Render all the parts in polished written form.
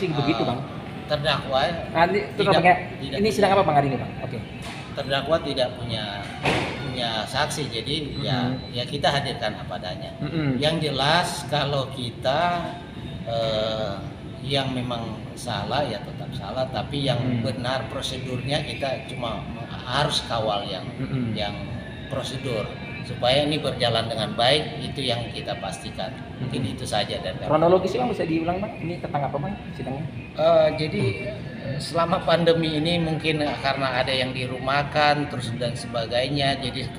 sih begitu Bang. Terdakwa Ini sidang apa Bang hari ini Bang? Oke. terdakwa tidak punya saksi, jadi ya kita hadirkan apa adanya. Yang jelas kalau kita yang memang salah ya tetap salah, tapi yang benar prosedurnya kita cuma harus kawal yang prosedur supaya ini berjalan dengan baik, itu yang kita pastikan. Mungkin itu saja dari kami. Kronologisnya Bang bisa diulang Bang? Ini tentang apa Bang sidangnya? Jadi selama pandemi ini mungkin karena ada yang dirumahkan terus dan sebagainya, jadi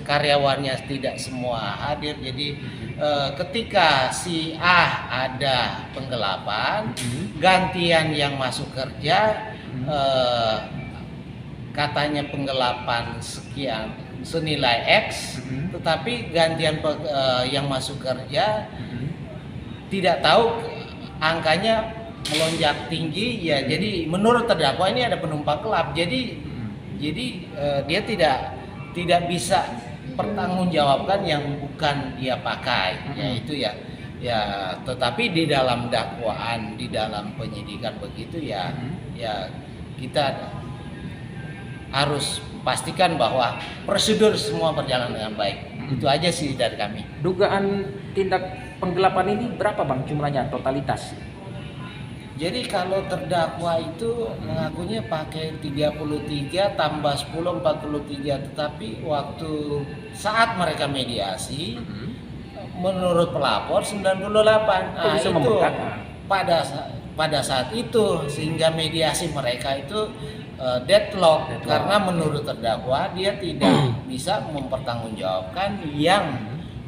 karyawannya tidak semua hadir. Jadi ketika si A ada penggelapan, gantian yang masuk kerja, katanya penggelapan sekian senilai X, tetapi gantian yang masuk kerja tidak tahu angkanya melonjak tinggi ya. Jadi menurut terdakwa ini ada penumpang gelap, jadi dia tidak bisa pertanggungjawabkan yang bukan dia pakai, yaitu ya tetapi di dalam dakwaan, di dalam penyidikan begitu ya kita harus pastikan bahwa prosedur semua berjalan dengan baik. Itu aja sih dari kami. Dugaan tindak penggelapan ini berapa Bang jumlahnya totalitas? Jadi kalau terdakwa itu mengakunya pakai 33 tambah 10 43, tetapi waktu saat mereka mediasi menurut pelapor 98. Nah, itu pada saat itu sehingga mediasi mereka itu deadlock karena menurut terdakwa dia tidak bisa mempertanggungjawabkan yang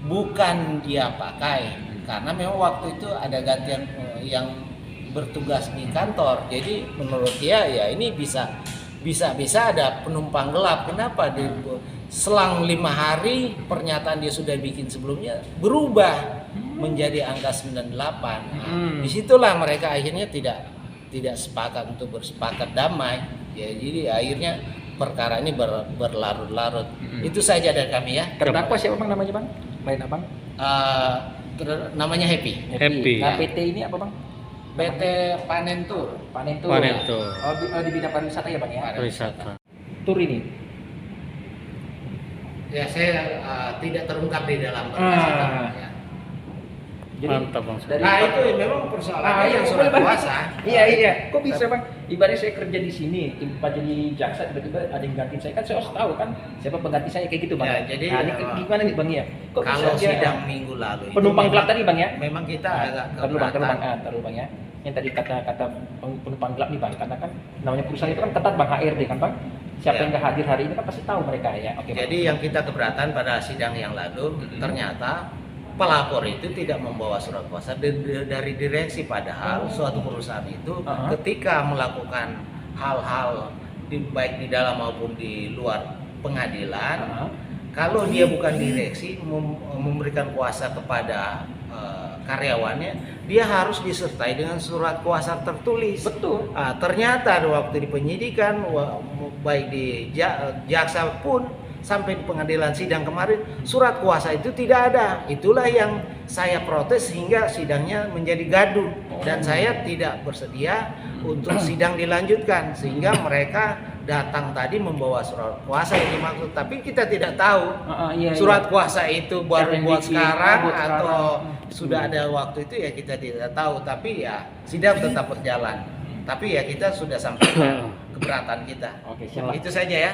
bukan dia pakai, karena memang waktu itu ada gantian yang bertugas di kantor. Jadi menurut dia ya ini bisa ada penumpang gelap. Kenapa selang 5 hari pernyataan dia sudah bikin sebelumnya berubah menjadi angka 98. Disitulah mereka akhirnya tidak sepakat untuk bersepakat damai. Ya, jadi akhirnya perkara ini berlarut-larut. Itu saja dari kami ya. Terdakwa siapa Bang namanya Bang? Lain Abang? Namanya Happy. Nah, PT ini apa Bang? PT Panentur. Panentur. Oh, di bidang pariwisata ya Bang ya? Pariwisata. Tur ini. Ya saya tidak terungkap di dalam berkas itu. Ya. Jadi, mantap Bang. Itu memang persoalannya yang surat kuasa. Iya. Kok bisa Bang? Ibaratnya saya kerja di sini, tiba jadi jaksa, tiba-tiba ada yang ganti saya, kan saya harus tahu kan siapa pengganti saya kayak gitu Bang. Ya, jadi ini gimana nih Bang ya? Kok kalau bisa sidang minggu lalu itu penumpang gelap tadi Bang ya? Memang kita agak Taruh Bang ya. Yang tadi kata penumpang gelap nih Bang, karena kan namanya perusahaan itu kan ketat Bang, HRD kan Bang. Siapa yang nggak hadir hari ini kan pasti tahu mereka ya. Oke, jadi Bang. yang kita keberatan pada sidang yang lalu ternyata pelapor itu tidak membawa surat kuasa dari direksi, padahal suatu perusahaan itu ketika melakukan hal-hal baik di dalam maupun di luar pengadilan, kalau dia bukan direksi memberikan kuasa kepada karyawannya, dia harus disertai dengan surat kuasa tertulis. Betul. Ternyata waktu di penyidikan baik di jaksa pun sampai di pengadilan sidang kemarin surat kuasa itu tidak ada. Itulah yang saya protes sehingga sidangnya menjadi gaduh dan saya tidak bersedia untuk sidang dilanjutkan, sehingga mereka datang tadi membawa surat kuasa yang dimaksud, tapi kita tidak tahu surat kuasa itu baru buat sekarang atau sudah ada waktu itu, ya kita tidak tahu. Tapi ya sidang tetap berjalan, tapi ya kita sudah sampaikan keberatan kita. Oke, siap. Itu saja ya.